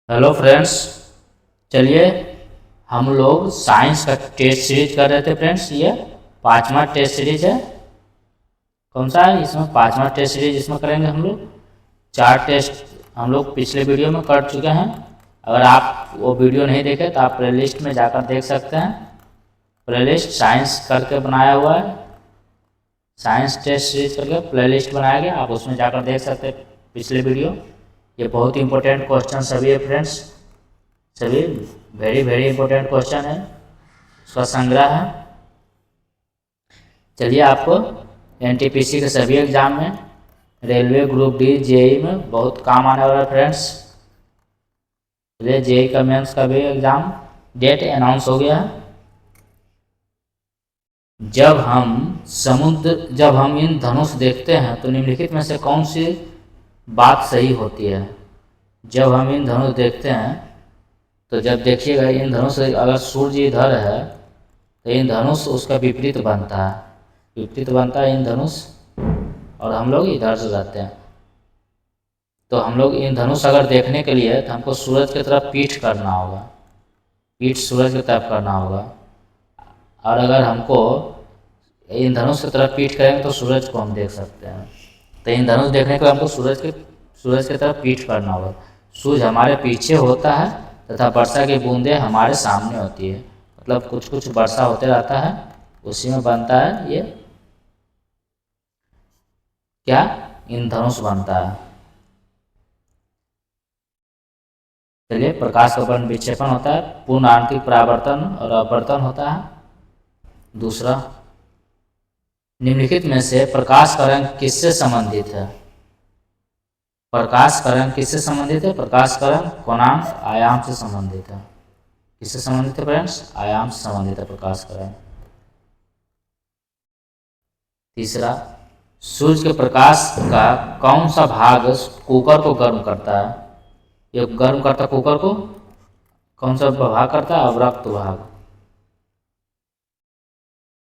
Hello friends, चलिए हम लोग साइंस का टेस्ट सीरीज कर रहे थे फ्रेंड्स। ये पांचवा टेस्ट सीरीज है। कौन सा है इसमें? पांचवा टेस्ट सीरीज इसमें करेंगे हम लोग। चार टेस्ट हम लोग पिछले वीडियो में कर चुके हैं। अगर आप वो वीडियो नहीं देखे तो आप प्लेलिस्ट में जाकर देख सकते हैं। प्लेलिस्ट साइंस करके बनाया हुआ है, साइंस टेस्ट सीरीज करके प्लेलिस्ट बनाया गया, आप उसमें जाकर देख सकते हैं पिछले वीडियो। ये बहुत इंपॉर्टेंट क्वेश्चन सभी है फ्रेंड्स, सभी वेरी वेरी इंपॉर्टेंट क्वेश्चन है, उसका संग्रह है। चलिए, आपको एनटीपीसी के सभी एग्जाम में, रेलवे, ग्रुप डी, जेई में बहुत काम आने वाला है फ्रेंड्स। चलिए, जेई का मेंस का भी एग्जाम डेट अनाउंस हो गया है। जब हम इन धनुष देखते हैं तो निम्नलिखित में से कौन सी बात सही होती है? जब हम इन धनुष देखते हैं तो जब देखिएगा इन धनुष, अगर सूर्य इधर है तो इन धनुष उसका विपरीत बनता है, इन धनुष, और हम लोग इधर से जाते हैं। तो हम लोग इन धनुष अगर देखने के लिए तो हमको सूरज की तरफ पीठ करना होगा, पीठ सूरज की तरफ करना होगा। और अगर हमको इन धनुष की तरफ पीठ करेंगे तो सूरज को हम देख सकते हैं। तो इन धनुष देखने के लिए हमको सूरज की तरफ पीठ करना होगा। सूरज हमारे पीछे होता है तथा वर्षा की बूंदें हमारे सामने होती है, मतलब कुछ कुछ वर्षा होते रहता है, उसी में बनता है ये क्या, इंद्रधनुष बनता है। चलिए, प्रकाश का वर्ण विक्षेपण होता है, पूर्ण आंतरिक परावर्तन और अपवर्तन होता है। दूसरा, निम्नलिखित में से प्रकाश का रंग किससे संबंधित है? प्रकाश का रंग किससे संबंधित है? प्रकाश का रंग कोणांक आयाम से संबंधित है। किससे संबंधित है फ्रेंड्स? आयाम से संबंधित है प्रकाश का रंग। तीसरा, सूर्य के प्रकाश का कौन सा भाग कुकर को गर्म करता है? ये गर्म करता कुकर को कौन सा भाग करता है? अवरक्त भाग।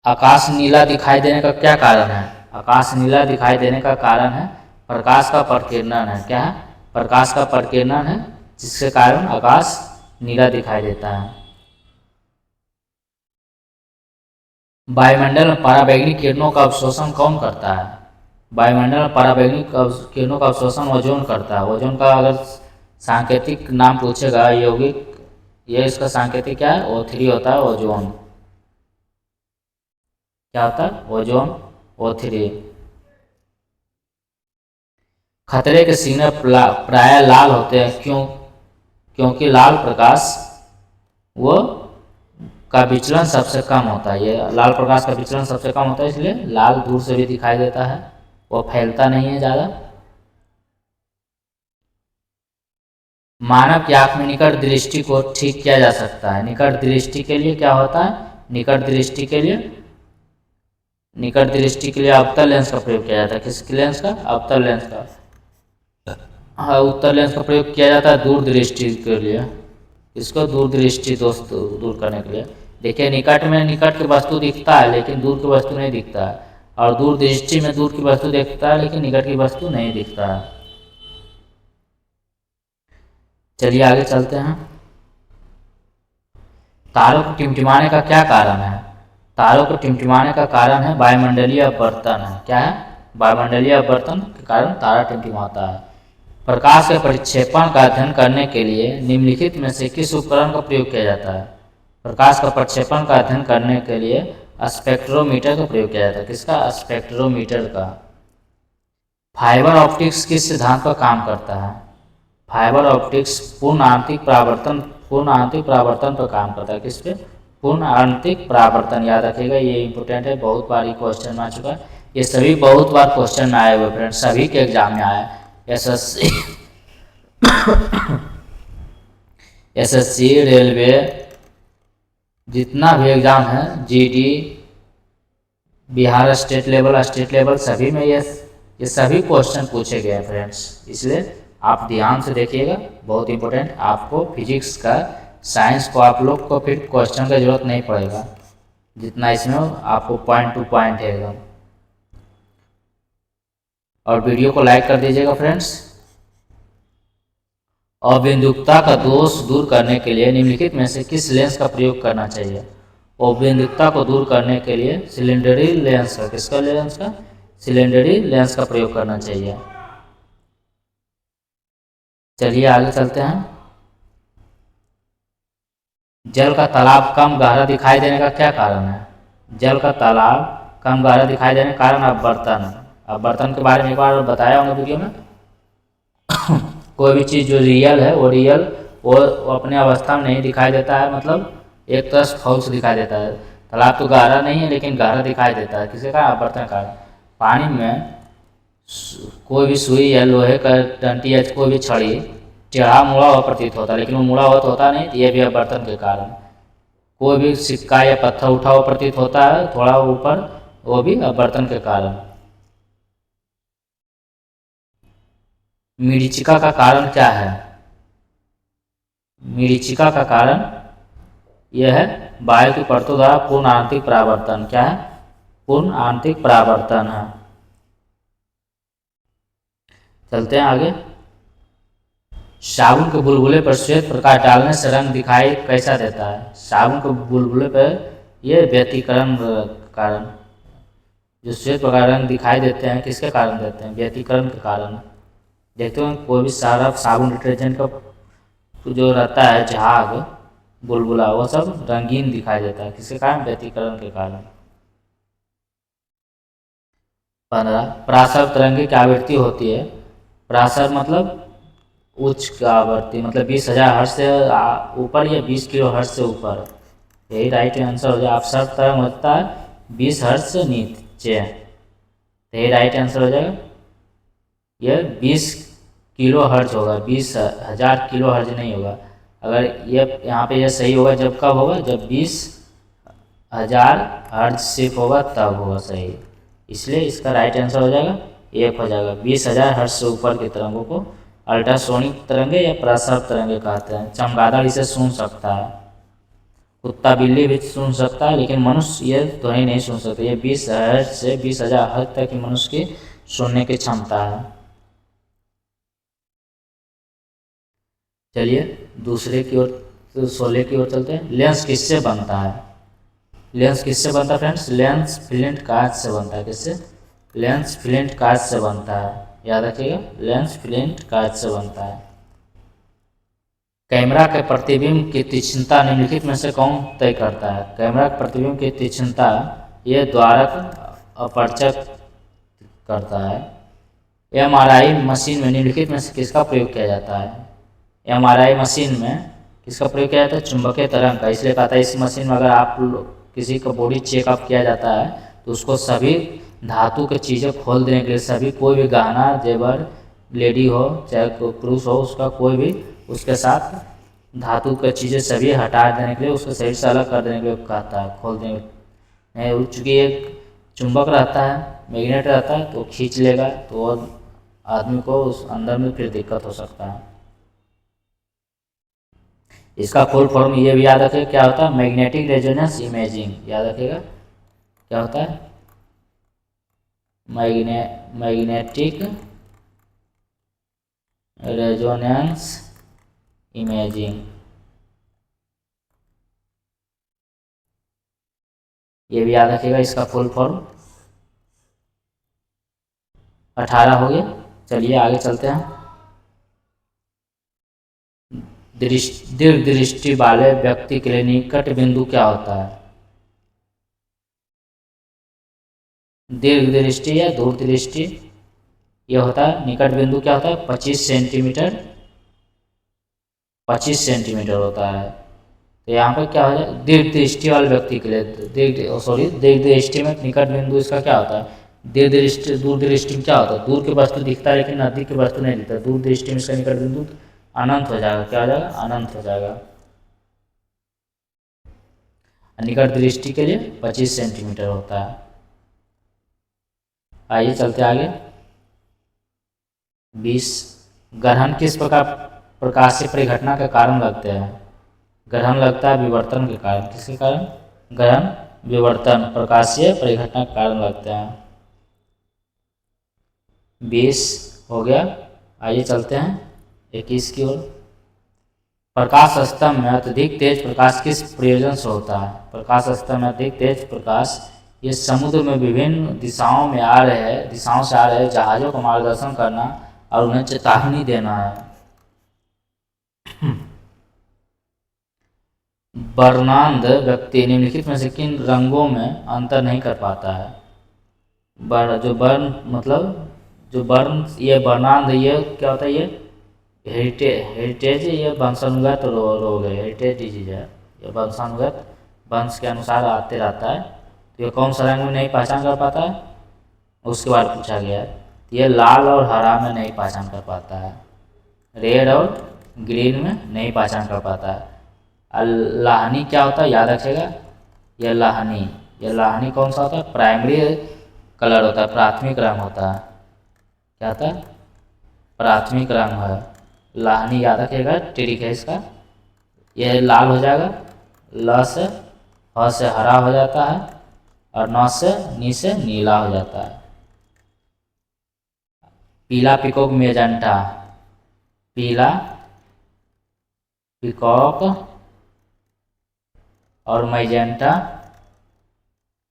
आकाश नीला दिखाई देने का क्या कारण है? आकाश नीला दिखाई देने का कारण है प्रकाश का परिकिरणन है। क्या है? प्रकाश का परिकिरणन है, जिसके कारण आकाश नीला दिखाई देता है। वायुमंडल में पराबैंगनी किरणों का अवशोषण कौन करता है? वायुमंडल में पराबैंगनी किरणों का अवशोषण ओजोन करता है। ओजोन का अगर सांकेतिक नाम पूछेगा यौगिक, ये इसका सांकेतिक क्या है? O3 होता है, ओजोन। क्या होता है? Ozone, O3। खतरे के सिग्नल प्राय लाल होते हैं, क्यों? क्योंकि लाल प्रकाश वो का विचलन सबसे कम होता है। ये लाल प्रकाश का विचलन सबसे कम होता है, इसलिए लाल दूर से भी दिखाई देता है, वो फैलता नहीं है ज़्यादा। मानव की आँख में निकट दृष्टि को ठीक किया जा सकता है। निकट दृष्टि के लिए क्या होता है? निकट दृष्टि के लिए अवतल लेंस का प्रयोग किया जाता है। किस लेंस का? अवतल लेंस का। हाँ, उत्तल लेंस का प्रयोग किया जाता है दूर दृष्टि के लिए। इसको दूर दृष्टि दोष दूर करने के लिए। देखिए, निकट में निकट की वस्तु दिखता है लेकिन दूर की वस्तु नहीं दिखता है, और दूर दृष्टि में दूर की वस्तु दिखता है लेकिन निकट की वस्तु नहीं दिखता है। चलिए आगे चलते हैं। तारों को टिमटिमाने का क्या कारण है? तारों को टिमटिमाने का कारण है वायुमंडलीय अपवर्तन है। क्या है? वायुमंडलीय अपवर्तन के कारण तारा टिमटिमाता है। प्रकाश के परिक्षेपण का अध्ययन करने के लिए निम्नलिखित में से किस उपकरण का प्रयोग किया जाता है? प्रकाश का प्रक्षेपण का अध्ययन करने के लिए स्पेक्ट्रोमीटर का प्रयोग किया जाता है। किसका? स्पेक्ट्रोमीटर का। फाइबर ऑप्टिक्स किस सिद्धांत पर काम करता है? फाइबर ऑप्टिक्स पूर्ण आंतरिक परावर्तन पर काम करता है। किस पे? पूर्ण आंतरिक परावर्तन। याद रखिएगा, ये इंपॉर्टेंट है, बहुत बार ये क्वेश्चन में आ चुका है। ये सभी बहुत बार क्वेश्चन में आए हुए फ्रेंड्स, सभी के एग्जाम में आया है। एसएससी, रेलवे, जितना भी एग्जाम है, जीडी, बिहार स्टेट लेवल सभी में ये सभी क्वेश्चन पूछे गए हैं फ्रेंड्स, इसलिए आप ध्यान से देखिएगा, बहुत इंपॉर्टेंट। आपको फिजिक्स का, साइंस को आप लोग को फिर क्वेश्चन का जरूरत नहीं पड़ेगा, जितना इसमें आपको पॉइंट टू पॉइंट है एकदम। और वीडियो को लाइक कर दीजिएगा फ्रेंड्स। अबिंदुकता का दोष दूर करने के लिए निम्नलिखित में से किस लेंस का प्रयोग करना चाहिए? अबिंदुकता को दूर करने के लिए सिलेंडरी लेंस का, किसका लेंस का? सिलेंडरी लेंस का प्रयोग करना चाहिए। चलिए आगे चलते हैं। जल का तालाब कम गहरा दिखाई देने का क्या कारण है? जल का तालाब कम गहरा दिखाई देने का कारण अपवर्तन। अपवर्तन के बारे में एक बार बताया होगा वीडियो में। कोई भी चीज़ जो रियल है वो रियल वो अपने अवस्था में नहीं दिखाई देता है, मतलब एक तरह फॉल्स दिखाई देता है। तालाब तो गहरा नहीं है लेकिन गहरा दिखाई देता है, किसी का? अपवर्तन कारण। पानी में कोई भी सुई या लोहे का डंटी या कोई भी छड़ी टेढ़ा मुड़ा हुआ प्रतीत होता है, लेकिन वो मुड़ा हुआ तो होता नहीं, ये भी अपवर्तन के कारण। कोई भी सिक्का या पत्थर उठा हुआ प्रतीत होता है थोड़ा ऊपर, वो भी अपवर्तन के कारण। मरीचिका का कारण क्या है? मरीचिका का कारण यह है वायु की परतों द्वारा पूर्ण आंतरिक परावर्तन। क्या है? पूर्ण आंतरिक परावर्तन है। चलते हैं आगे। साबुन के बुलबुले पर श्वेत प्रकाश डालने से रंग दिखाई कैसा देता है? साबुन के बुलबुले पर यह व्यतिकरण कारण, जो श्वेत प्रकाश रंग दिखाई देते हैं किसके कारण देते हैं? व्यतिकरण के कारण। देखते हो कोई भी सारा साबुन डिटर्जेंट का जो रहता है झाग बुलबुला वो सब रंगीन दिखाई देता है, किसके कारण? व्यतिकरण के कारण। 15 परासर तरंगे की आवृत्ति होती है। परासर मतलब उच्च आवृत्ति, मतलब 20,000 हर्ट्ज से ऊपर या 20 किलो हर्ट्ज से ऊपर, यही राइट आंसर हो जाए। अपसर तरंग होता है 20 हर्ट्ज से नीचे, यही राइट आंसर हो जाएगा। यह 20 किलो हर्ट्ज होगा, 20,000 किलो हर्ट्ज नहीं होगा। अगर ये यहाँ पे यह सही होगा जब कब होगा? जब 20,000 हर्ट्ज सिर्फ होगा तब होगा सही, इसलिए इसका राइट आंसर हो जाएगा एक हो जाएगा। 20,000 हर्ट्ज से ऊपर की तरंगों को अल्ट्रासोनिक तरंगे या प्रसर तरंगे कहते हैं। चमगादड़ इसे सुन सकता है, कुत्ता बिल्ली भी सुन सकता है, लेकिन मनुष्य ये ध्वनि नहीं सुन सकते। ये 20 हर्ट्ज से 20,000 हर्ट्ज तक की मनुष्य की सुनने की क्षमता है। चलिए दूसरे की ओर, 16 की ओर चलते हैं। लेंस किससे बनता है? लेंस किससे बनता है फ्रेंड्स? लेंस फ्लिंट कांच से बनता है। किससे? लेंस फ्लिंट कांच से बनता है, याद रखिएगा, लेंस फ्लिंट कांच से बनता है। कैमरा के प्रतिबिंब की तीक्ष्णता निम्नलिखित में से कौन तय करता है? कैमरा के प्रतिबिंब की तीक्ष्णता ये द्वारक अपर्चक करता है। एमआरआई मशीन में निम्नलिखित में से किसका प्रयोग किया जाता है? एमआरआई मशीन में किसका प्रयोग किया जाता है? चुंबकीय तरंग का। इसलिए कहता है इस मशीन में अगर आप किसी का बॉडी चेकअप किया जाता है तो उसको सभी धातु की चीज़ें खोल देने के लिए, सभी कोई भी गहना जेवर, लेडी हो चाहे कोई पुरुष हो, उसका कोई भी उसके साथ धातु की चीज़ें सभी हटा देने के लिए, उसको शरीर से अलग कर देने के लिए कहता है, खोल देने नहीं। चूँकि एक चुंबक रहता है, मैग्नेट रहता है, तो खींच लेगा तो आदमी को उस अंदर में फिर दिक्कत हो सकता है। इसका फुल फॉर्म ये भी याद रखेगा, क्या होता है? Magnetic resonance imaging. याद रखेगा क्या होता है? मैग्नेटिक रेजोनेंस इमेजिंग, ये भी याद रखिएगा। इसका फुल फॉर्म 18 हो गया। चलिए आगे चलते हैं। दीर्घ दृष्टि वाले व्यक्ति के लिए निकट बिंदु क्या होता है? दीर्घ दृष्टि या दूर दृष्टि ये होता है। निकट बिंदु क्या होता है? 25 सेंटीमीटर, 25 सेंटीमीटर होता है। तो यहाँ पर क्या हो जाए? दीर्घ दृष्टि वाले व्यक्ति के लिए दीर्घ दृष्टि में निकट बिंदु इसका क्या होता है? दीर्घ दृष्टि, दूर दृष्टि में क्या होता है? दूर की वस्तु दिखता है लेकिन नजदीक की वस्तु नहीं दिखता। दूर दृष्टि में इसका निकट बिंदु अनंत हो जाएगा। क्या हो जाएगा? अनंत हो जाएगा। निकट दृष्टि के लिए 25 सेंटीमीटर होता है। आइए चलते आगे। 20 ग्रहण किस प्रकार प्रकाशीय परिघटना के कारण लगते हैं? ग्रहण लगता है विवर्तन के कारण। किसके कारण? ग्रहण विवर्तन प्रकाशीय परिघटना के कारण लगते हैं। 20 हो गया। आइए चलते हैं 21 की ओर। प्रकाश स्तंभ में अत्यधिक तेज प्रकाश किस प्रयोजन से होता है? प्रकाश स्तंभ में अत्यधिक तेज प्रकाश ये समुद्र में विभिन्न दिशाओं से आ रहे जहाज़ों को मार्गदर्शन करना और उन्हें चेतावनी देना है। वर्णांध व्यक्ति निम्नलिखित में से किन रंगों में अंतर नहीं कर पाता है? जो वर्ण ये वर्णांध ये क्या होता है? ये हेरिटेज ये वंशानुगत रोग है, हेरिटेज डिजीज है, ये वंशानुगत वंश के अनुसार आते रहता है। तो ये कौन सा रंग में नहीं पहचान कर पाता है? उसके बाद पूछा गया है ये लाल और हरा में नहीं पहचान कर पाता है, रेड और ग्रीन में नहीं पहचान कर पाता है। लाहनी क्या होता है याद रखिएगा, ये लाहनी कौन सा होता है? प्राइमरी कलर होता है, प्राथमिक रंग होता है। क्या होता है? प्राथमिक रंग है। लाहनी याद रखिएगा, ट्रिक है इसका। यह लाल हो जाएगा, ल से ह से हरा हो जाता है और न से नी से नीला हो जाता है। पीला पिकॉक मेजेंटा, पीला पिकॉक और मैजेंटा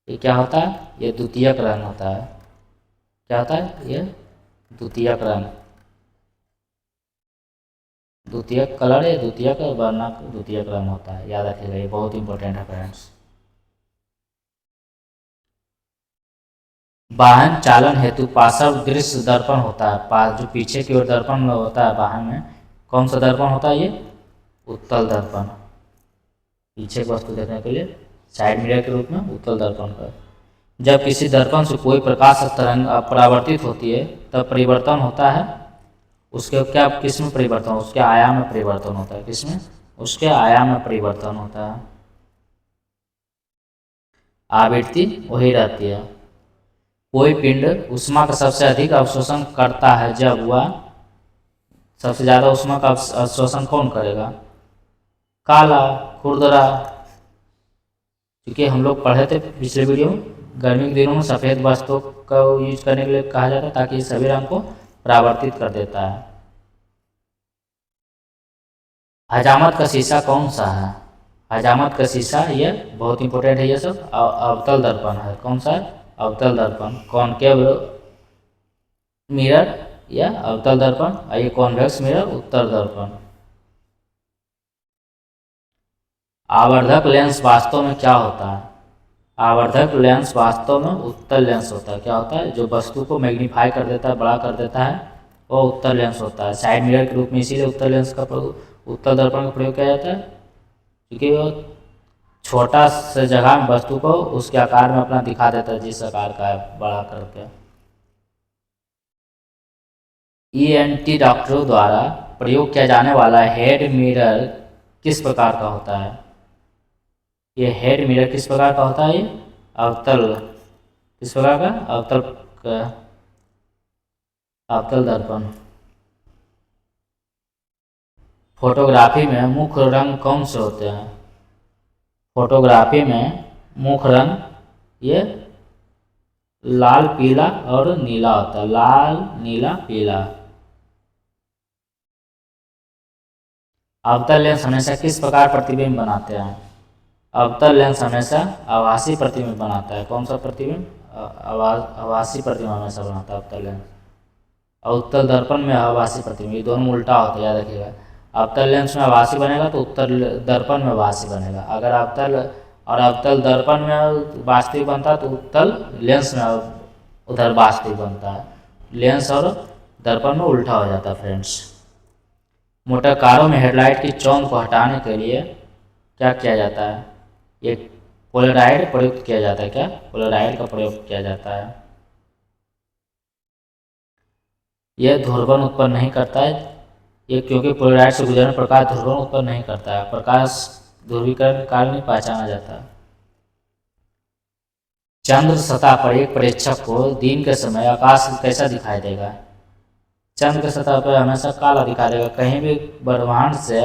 ये क्या होता है? ये द्वितीयक रंग होता है। क्या होता है? ये द्वितीयक रंग, द्वितीयक कलर या द्वितीयक वर्ण द्वितीयक रंग होता है, याद रखिएगा, ये बहुत इंपॉर्टेंट है फ्रेंड्स। वाहन चालन हेतु पार्श्व दृश्य दर्पण होता है, जो पीछे की ओर दर्पण में होता है वाहन में, कौन सा दर्पण होता है? ये उत्तल दर्पण, पीछे की वस्तु देखने के लिए साइड मिरर के रूप में उत्तल दर्पण का। जब किसी दर्पण से कोई प्रकाश तरंग परावर्तित होती है तब परिवर्तन होता है, उसके क्या किस में परिवर्तन? उसके आयाम में परिवर्तन होता है। किसमें? उसके आयाम में परिवर्तन होता है। आवृत्ति वही रहती है। कोई पिंड ऊष्मा का सबसे अधिक अवशोषण करता है जब वह सबसे ज़्यादा ऊष्मा का अवशोषण कौन करेगा? काला, खुरदरा। क्योंकि हम लोग पढ़े थे पिछले वीडियो में, गर्मी के दिनों में सफ़ेद वस्तु का यूज करने के लिए कहा जाता है ताकि सभी रंग को परावर्तित कर देता है। हजामत का शीशा कौन सा है? हजामत का शीशा ये बहुत इंपॉर्टेंट है, ये सब अवतल दर्पण है। कौन सा है? अवतल दर्पण। कॉनकेव मिरर या अवतल दर्पण, और ये कॉन्वेक्स मिरर उत्तल दर्पण। आवर्धक लेंस वास्तव में क्या होता है? आवर्धक लेंस वास्तव में उत्तल लेंस होता है। क्या होता है? जो वस्तु को मैग्नीफाई कर देता है, बड़ा कर देता है, वो उत्तल लेंस होता है। साइड मिरर के रूप में इसीलिए उत्तल लेंस का उत्तल दर्पण का प्रयोग किया जाता है, क्योंकि वो छोटा से जगह में वस्तु को उसके आकार में अपना दिखा देता है, जिस आकार का है बड़ा करके। ENT डॉक्टरों द्वारा प्रयोग किया जाने वाला हेड मिरर किस प्रकार का होता है? ये हेड मिरर किस प्रकार का होता है? ये अवतल, किस प्रकार का? अवतल दर्पण। फोटोग्राफी में मुख्य रंग कौन से होते हैं? फोटोग्राफी में मुख्य रंग ये लाल, पीला और नीला होता है। लाल, नीला, पीला। अवतल लेंस हमेशा किस प्रकार प्रतिबिंब बनाते हैं? अवतल लेंस हमेशा आभासी प्रतिबिंब बनाता है। कौन सा प्रतिबिंब? आभासी प्रतिबिंब हमेशा बनाता है अवतल लेंस। और उत्तल दर्पण में आभासी प्रतिबिंब, ये दोनों उल्टा होता है, याद रखिएगा। अवतल लेंस में आभासी बनेगा तो उत्तल दर्पण में आभासी बनेगा। अगर अवतल दर्पण में वास्तविक बनता है तो उत्तल लेंस में उधर वास्तविक बनता है। लेंस और दर्पण में उल्टा हो जाता है फ्रेंड्स। मोटर कारों में हेडलाइट की चौंध को हटाने के लिए क्या किया जाता है? ये पोलराइड प्रयुक्त किया जाता है। क्या? पोलराइड का प्रयोग किया जाता है। यह ध्रुवण उत्पन्न नहीं करता है, ये क्योंकि पोलराइड से गुजरने प्रकाश ध्रुवण उत्पन्न नहीं करता है। प्रकाश ध्रुवीकरण के कारण नहीं पहचाना जाता। चंद्र सतह पर एक प्रेक्षक को दिन के समय आकाश कैसा दिखाई देगा? चंद्र की सतह पर हमेशा काला दिखाई देगा। कहीं भी ब्रह्मांड से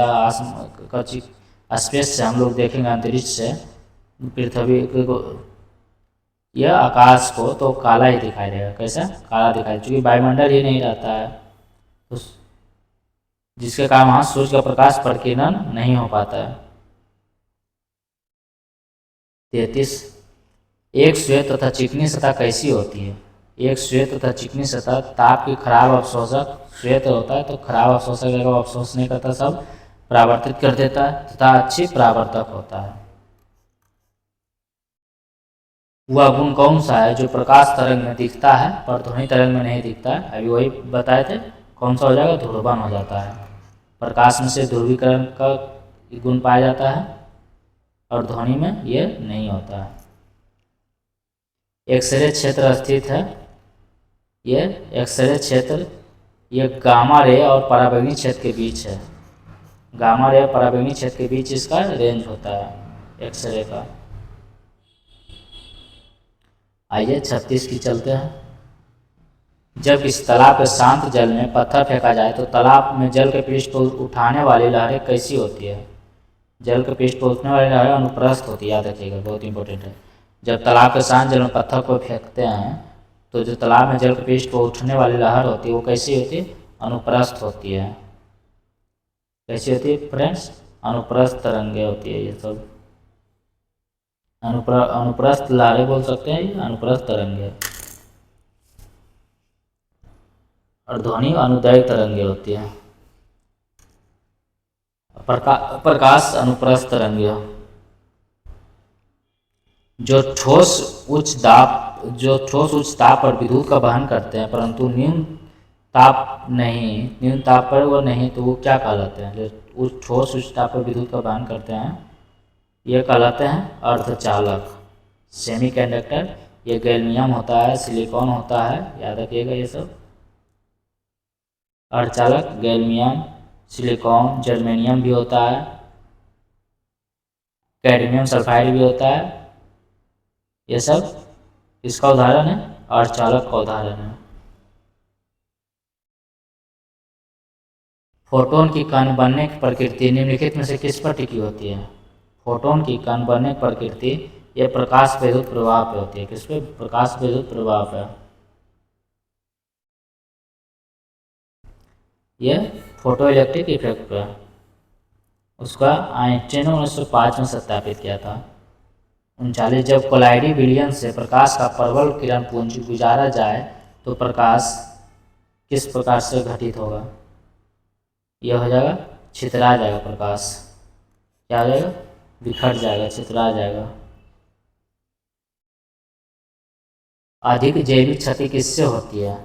स्पेस से हम लोग देखेंगे, अंतरिक्ष से पृथ्वी को यह आकाश को तो काला ही दिखाई देगा। कैसा? काला दिखाई, क्योंकि वायुमंडल ही नहीं रहता है। जिसके कारण वहाँ सूर्य का प्रकाश प्रकीर्णन नहीं हो पाता है। 33 एक श्वेत तथा चिकनी सतह कैसी होती है? एक श्वेत तथा चिकनी सतह ताप की खराब अवशोषक श्वेत होता है, तो खराब अवशोषक अगर वो अवशोष नहीं करता सब परावर्तित कर देता है तथा अच्छी परावर्तक होता है। वह गुण कौन सा है जो प्रकाश तरंग में दिखता है पर ध्वनि तरंग में नहीं दिखता है? अभी वही बताए थे, कौन सा हो जाएगा? ध्रुवण हो जाता है। प्रकाश में से ध्रुवीकरण का गुण पाया जाता है और ध्वनि में ये नहीं होता है। एक्सरे क्षेत्र स्थित है, ये एक्सरे क्षेत्र ये गामा रे और पराबैंगनी क्षेत्र के बीच है। गामा रे और पराबैंगनी क्षेत्र के बीच इसका रेंज होता है एक्सरे का। आइए 36 की चलते हैं। जब किसी तालाब के शांत जल में पत्थर फेंका जाए तो तालाब में जल के पृष्ठ को उठाने वाली लहरें कैसी होती है? जल के पृष्ठ को उठने वाली लहरें अनुप्रस्थ होती है, याद रखिएगा, बहुत इंपॉर्टेंट है। जब तालाब के शांत जल में पत्थर को फेंकते हैं तो जो तालाब में जल के पृष्ठ को उठने वाली लहर होती है वो कैसी होती है? अनुप्रस्थ होती है। कैसी होती है फ्रेंड्स? अनुप्रस्थ तरंगे होती है ये सब। अनुप्रस्थ लहरें बोल सकते हैं, ये अनुप्रस्थ तरंगे। और ध्वनि अनुदैर्घ्य तरंगे होती है। प्रकाश अनुप्रस्थ तरंगे। जो ठोस उच्च ताप पर विद्युत का वहन करते हैं परंतु न्यून ताप पर वो नहीं, तो वो क्या कहलाते हैं? जो ठोस उच्च ताप पर विद्युत का वहन करते हैं ये कहलाते हैं अर्धचालक, सेमीकंडक्टर। ये गैल्मियम होता है, सिलिकॉन होता है, याद रखिएगा ये सब। अर्धचालक गैल्मियम, सिलिकॉन, जर्मेनियम भी होता है, कैडमियम सल्फाइड भी होता है। ये सब इसका उदाहरण है, अर्धचालक का उदाहरण है। फोटोन की कण बनने की प्रकृति निम्नलिखित में से किस पर टिकी होती है? फोटोन की कण बनने की प्रकृति ये प्रकाश विद्युत प्रभाव पे होती है। किस पे? प्रकाश विद्युत प्रभाव पे। ये फोटो इलेक्ट्रिक इफेक्ट पे। उसका आइंस्टीन ने 1905 में सत्यापित किया था। 39 जब कोलाइडी विलयन से प्रकाश का प्रबल किरण पुंज गुजारा जाए तो प्रकाश किस प्रकार से घटित होगा? यह हो जाएगा छितरा जाएगा प्रकाश। क्या हो जाएगा? बिखर जाएगा, छितरा जाएगा। अधिक जैविक क्षति किससे होती है?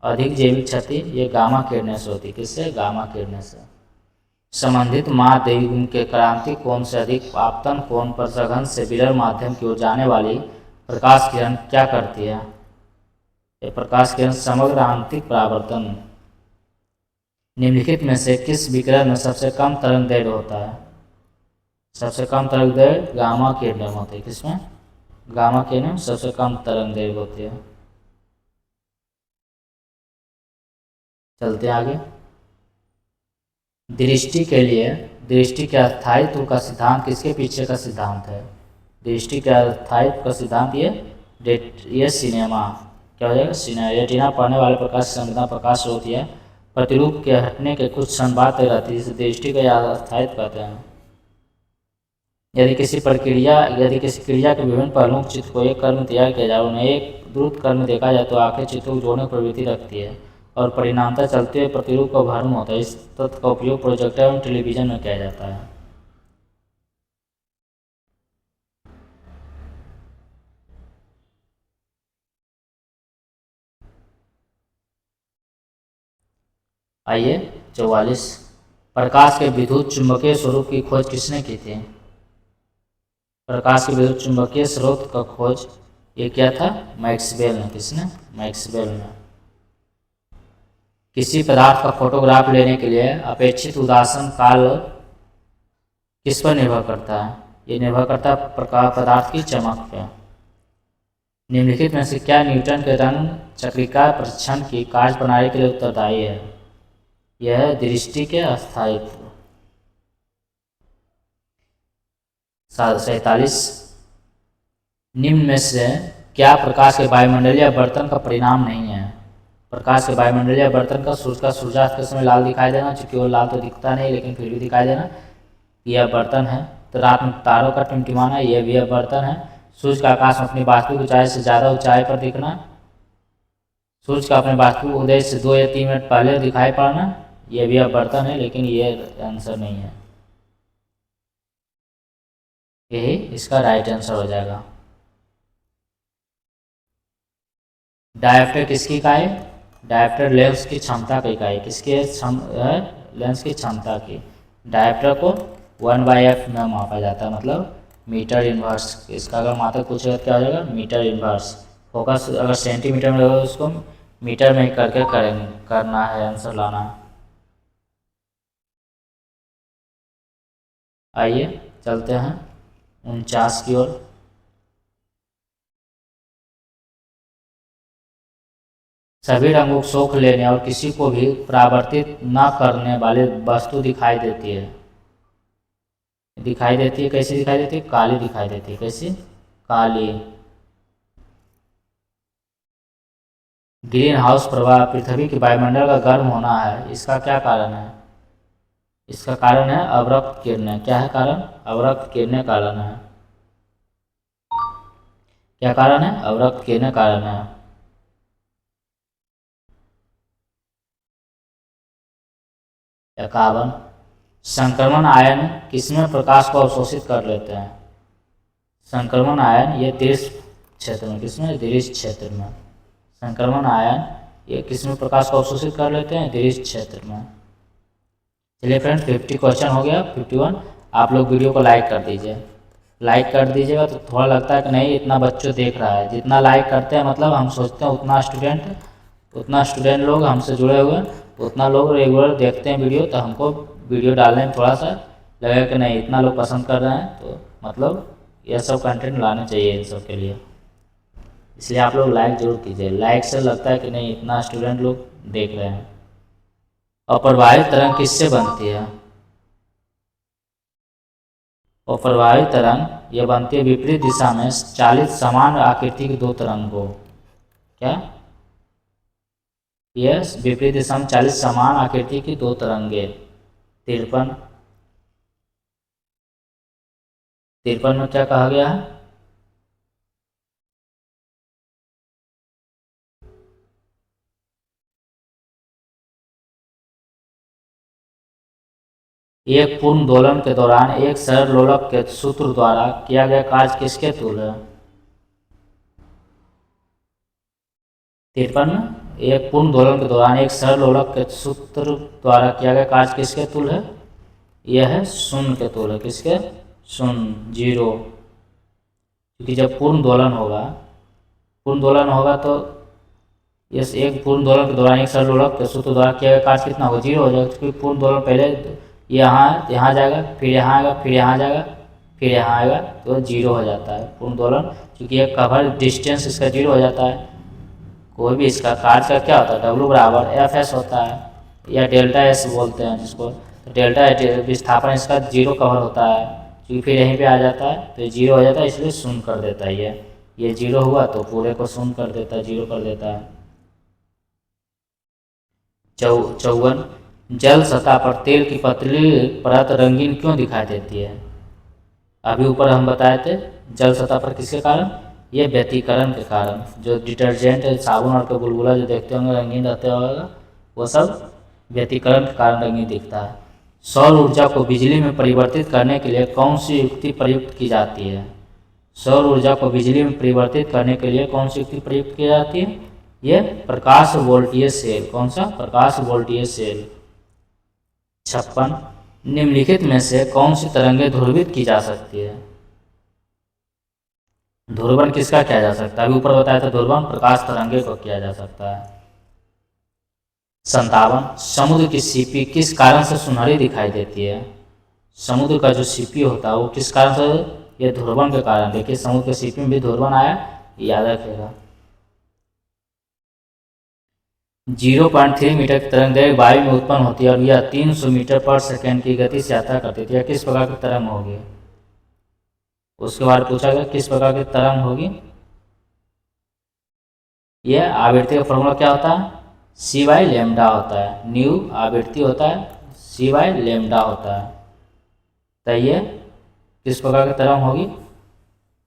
अधिक जैविक क्षति ये गामा किरणें से होती है। किससे? गामा किरणें से। संबंधित महाद्वीप के क्रांति कोण से अधिक आपतन कोण पर सघन से विरल माध्यम की ओर जाने वाली प्रकाश किरण क्या करती है? ये प्रकाश किरण समग्र आंतरिक परावर्तन। निम्नलिखित में से किस विकिरण में सबसे कम तरंग दैर्घ्य होता है? सबसे कम तरंग दैर्घ्य गामा किरणें होती है। किसमें? गामा किरणें में सबसे कम तरंग दैर्घ्य होती है। चलते आगे। दृष्टि के लिए दृष्टि के अस्थायित्व का सिद्धांत किसके पीछे का सिद्धांत है? दृष्टि के अस्थायित्व का सिद्धांत ये सिनेमा। क्या हो जाएगा? सिनेमा। रेटिना पढ़ने वाले प्रकाश संवेदना प्रकाश स्रोत है। प्रतिरूप के हटने के कुछ क्षण बाद तक रहती है, जिसे दृष्टि का अस्थायित्व कहते हैं। यदि किसी क्रिया के विभिन्न पहलुओं के चित्र को एक क्रम में तैयार किया जाए, उन्हें एक द्रुत क्रम में देखा जाए तो आंखें चित्रों को जोड़ने की प्रवृत्ति रखती है और परिणामतः चलते हुए प्रतिरूप का भ्रम होता है। इस तथ्य का उपयोग प्रोजेक्टर एवं टेलीविजन में किया जाता है। आइए 44। प्रकाश के विद्युत चुंबकीय स्वरूप की खोज किसने की थी? प्रकाश के विद्युत चुंबकीय स्रोत का खोज ये क्या था? मैक्सवेल ने। किसने? मैक्सवेल ने। किसी पदार्थ का फोटोग्राफ लेने के लिए अपेक्षित उदासन काल किस पर निर्भर करता है? ये निर्भर करता है पदार्थ की चमक पर। निम्नलिखित में से क्या न्यूटन के रंग चक्रिका परीक्षण की कार्य प्रणाली के लिए उत्तरदायी है? यह है दृष्टि के अस्थायित्व। 47। निम्न में से क्या प्रकाश के वायुमंडलीय आवर्तन का परिणाम नहीं है? प्रकाश के वायुमंडलीय आवर्तन का सूर्य का सूर्यास्त के समय लाल दिखाई देना, चूंकि वो लाल तो दिखता नहीं लेकिन फिर भी दिखाई देना, यह आवर्तन है। तो रात में तारों का टिमटिमाना, यह भी आवर्तन है। सूर्य का आकाश में अपनी वास्तविक ऊंचाई से ज़्यादा ऊंचाई पर दिखना, सूर्य का अपने वास्तविक उदय से 2 या 3 मिनट पहले दिखाई पड़ना, यह भी आवर्तन है, लेकिन ये आंसर नहीं है। यही इसका राइट आंसर हो जाएगा। डायोप्टर किसकी इकाई? डायोप्टर लेंस की क्षमता की इकाई। किसकी लेंस की क्षमता की। डायोप्टर को 1/f में मापा जाता है, मतलब मीटर इन्वर्स। इसका अगर मात्रक पूछेगा क्या हो जाएगा? Metre inverse. फोकस अगर सेंटीमीटर में होगा उसको मीटर में ही करके करना है, आंसर लाना है। आइए चलते हैं 49 की ओर। सभी रंगों को सोख लेने और किसी को भी परावर्तित न करने वाली वस्तु दिखाई देती है। दिखाई देती है कैसी दिखाई देती है? काली दिखाई देती है। कैसी? काली। ग्रीन हाउस प्रभाव पृथ्वी के वायुमंडल का गर्म होना है, इसका क्या कारण है? इसका कारण है अवरक्त किरणें। क्या है कारण? अवरक्त किरणें कारण है। क्या कारण है? अवरक्त किरणें कारण है। इक्यावन, संक्रमण आयन किसमें प्रकाश को अवशोषित कर लेते हैं? संक्रमण आयन ये दृश्य क्षेत्र में, किसमें? दृश्य क्षेत्र में। संक्रमण आयन ये किसमें प्रकाश को अवशोषित कर लेते हैं? दृश्य क्षेत्र में। चलिए फ्रेंड्स 50 क्वेश्चन हो गया। 51 आप लोग वीडियो को लाइक कर दीजिए। लाइक कर दीजिएगा तो थोड़ा लगता है कि नहीं इतना बच्चों देख रहा है। जितना लाइक करते हैं मतलब हम सोचते हैं उतना स्टूडेंट लोग हमसे जुड़े हुए हैं, उतना लोग रेगुलर देखते हैं वीडियो, तो हमको वीडियो डालने में थोड़ा सा लगेगा कि नहीं इतना लोग पसंद कर रहे हैं, तो मतलब यह सब कंटेंट लाने चाहिए इन सब के लिए। इसलिए आप लोग लाइक जरूर कीजिए। लाइक से लगता है कि नहीं इतना स्टूडेंट लोग देख रहे हैं। अप्रवाहित तरंग किससे बनती है? अप्रवाहित तरंग यह बनती है विपरीत दिशा में चालित समान आकृति की 2 तरंगों। क्या? यस, विपरीत दिशा में 40 समान आकृति की 2 तरंगे। 53 में क्या कहा गया है? एक पूर्ण दोलन के दौरान एक सरल लोलक के सूत्र द्वारा किया गया कार्य किसके तुल्य है? 53 में एक पूर्ण दोलन के दौरान एक सरल लोलक के सूत्र द्वारा किया गया कार्य किसके तुल्य है? यह है शून्य के तुल्य है। किसके? शून्य, 0। क्योंकि जब पूर्ण दोलन होगा तो इस एक पूर्ण दोलन के दौरान एक सरल लोलक के सूत्र द्वारा किया गया कार्य कितना होगा? 0 हो जाएगा। क्योंकि पूर्ण दोलन पहले यहाँ जाएगा, फिर यहाँ आएगा, फिर यहाँ जाएगा, फिर यहाँ आएगा, तो 0 हो जाता है पूर्ण दोलन। क्योंकि ये कवर डिस्टेंस इसका 0 हो जाता है। कोई भी इसका कार्य का क्या होता है? W बराबर FS होता है, या डेल्टा S बोलते हैं जिसको। तो डेल्टा विस्थापन इसका 0 कवर होता है, क्योंकि फिर यहीं पे आ जाता है तो 0 हो जाता है, इसलिए शून्य कर देता है। ये 0 हुआ तो पूरे को शून्य कर देता है, 0 कर देता है। 54, जल सतह पर तेल की पतली परत रंगीन क्यों दिखाई देती है? अभी ऊपर हम बताए थे जल सतह पर किसके कारण? ये व्यतिकरण के कारण। जो डिटर्जेंट साबुन और का बुलबुला जो देखते होंगे रंगीन रहते होगा, वो सब व्यतिकरण के कारण रंगीन दिखता है। सौर ऊर्जा को बिजली में परिवर्तित करने के लिए कौन सी युक्ति प्रयुक्त की जाती है? सौर ऊर्जा को बिजली में परिवर्तित करने के लिए कौन सी युक्ति प्रयुक्त की जाती है? ये प्रकाश वोल्टीय सेल। कौन सा? प्रकाश वोल्टीय सेल। 56, निम्नलिखित में से कौन सी तरंगें ध्रुवित की जा सकती है? ध्रुवण किसका किया जा सकता है? अभी ऊपर बताया था ध्रुवण प्रकाश तरंगे को किया जा सकता है। 57, समुद्र की सीपी किस कारण से सुनहरी दिखाई देती है? समुद्र का जो सीपी होता है वो किस कारण से? ये ध्रुवण के कारण। देखिए समुद्र की सीपी में भी ध्रुवण आया, याद रखिएगा। 0.3 मीटर की तरंग दैनिक वायु में उत्पन्न होती है और यह 300 मीटर पर सेकेंड की गति से यात्रा करती थी। यह किस प्रकार की तरंग होगी? उसके बाद पूछा गया किस प्रकार की तरंग होगी। यह आवृत्ति का फॉर्मूला क्या होता है? सी बाई लेमडा होता है, न्यू आवृत्ति होता है, सी बाई लेमडा होता है। तो ये किस प्रकार की तरंग होगी?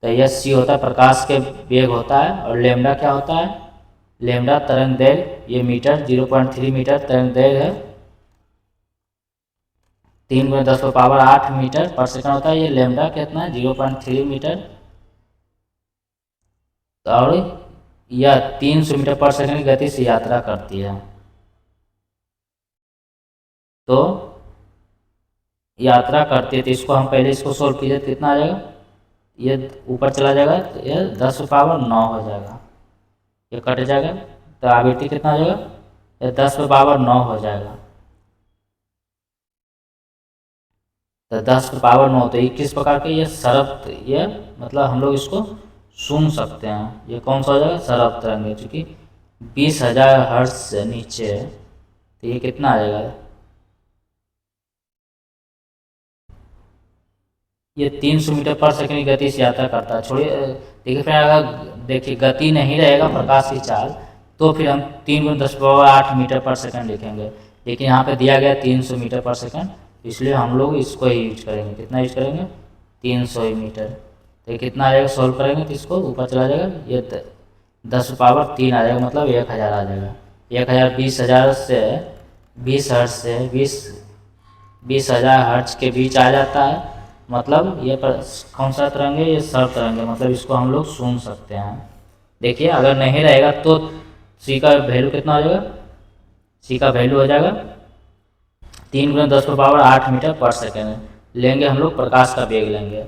तो यह सी होता है प्रकाश के वेग होता है, और लेमडा क्या होता है? लेमडा तरंग दैर्घ्य, ये मीटर 0.3 मीटर तरंग दैर्घ्य है, 3×10⁸ मीटर पर सेकंड होता है। ये लेमडा कितना है? 0.3 मीटर, और यह 300 मीटर पर सेकंड की गति से यात्रा करती है। तो यात्रा करती है, तो इसको हम पहले इसको सोल्व कीजिए, कितना आ जाएगा? ये ऊपर चला जाएगा तो ये 10⁹ हो जाएगा, ये कट जाएगा, तो आवृत्ति कितना हो जाएगा? ये 10⁹ हो जाएगा। तो 10⁹ तो ये किस प्रकार के? ये सरल, ये मतलब हम लोग इसको सुन सकते हैं। ये कौन सा हो जाएगा? सरल तरंग है, चूँकि 20,000 हर्ट्ज से नीचे है, तो ये कितना आ जाएगा? ये 300 मीटर पर सेकंड की गति से यात्रा करता है। छोड़िए, देखिए फिर अगर देखिए गति नहीं रहेगा प्रकाश की चाल, तो फिर हम 3×10⁸ मीटर पर सेकंड लिखेंगे, लेकिन यहाँ पे दिया गया 300 मीटर पर सेकंड, इसलिए हम लोग इसको ही यूज करेंगे। कितना यूज करेंगे? 300 मीटर। तो ये कितना आ जाएगा? सोल्व करेंगे तो इसको ऊपर चला जाएगा, ये 10⁻³ आ जाएगा, मतलब 1000 आ जाएगा। 1000 20,000 से 20 हर्ट्ज से 20,000 हर्ट्ज के बीच आ जाता है, मतलब ये कौन सा तरंग है? ये सर्व तरंग है, मतलब इसको हम लोग सुन सकते हैं। देखिए अगर नहीं रहेगा तो सी का वैल्यू कितना हो जाएगा? सी का वैल्यू हो जाएगा 3×10⁸ मीटर पर सेकेंड लेंगे हम लोग, प्रकाश का वेग लेंगे।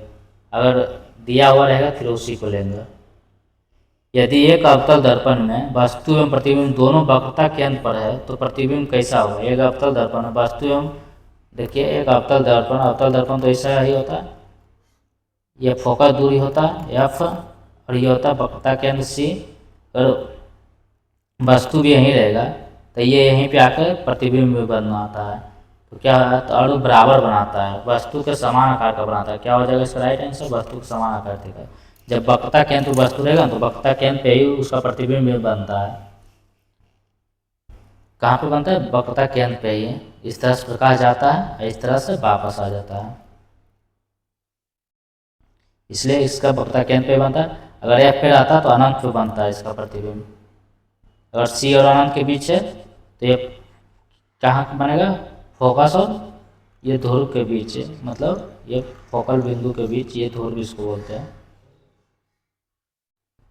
अगर दिया हुआ रहेगा फिर उसी को लेंगे। यदि एक अवतल दर्पण में वस्तु एवं प्रतिबिंब दोनों वक्रता केंद्र पर है तो प्रतिबिंब कैसा होगा? एक अवतल दर्पण में वस्तु एवं, देखिए एक अवतल दर्पण तो ऐसा ही होता है, ये फोकस दूरी होता है एफ, और ये होता है वक्रता केंद्र सी, और वस्तु भी यहीं रहेगा, तो ये यहीं पे आकर प्रतिबिंब बनाता है। तो क्या है? तो अणु बराबर बनाता है, वस्तु के समान आकार का बनाता है। क्या हो जाएगा इसका राइट आंसर? वस्तु के समान आकार देगा। जब वक्रता केंद्र वस्तु रहेगा तो वक्रता केंद्र पे ही उसका प्रतिबिंब बनता है। कहाँ पे बनता है? वक्रता केंद्र पे ही। इस तरह से प्रकाश जाता है, इस तरह से वापस आ जाता है, इसलिए इसका वक्रता केंद्र पे बनता है। अगर एफ पे रहता तो अनंत पे बनता है इसका प्रतिबिंब। अगर सी और अनंत के बीच है तो ये कहाँ बनेगा? फोकस और ये ध्रुव के बीच है, मतलब ये फोकल बिंदु के बीच, ये ध्रुव इसको बोलते हैं।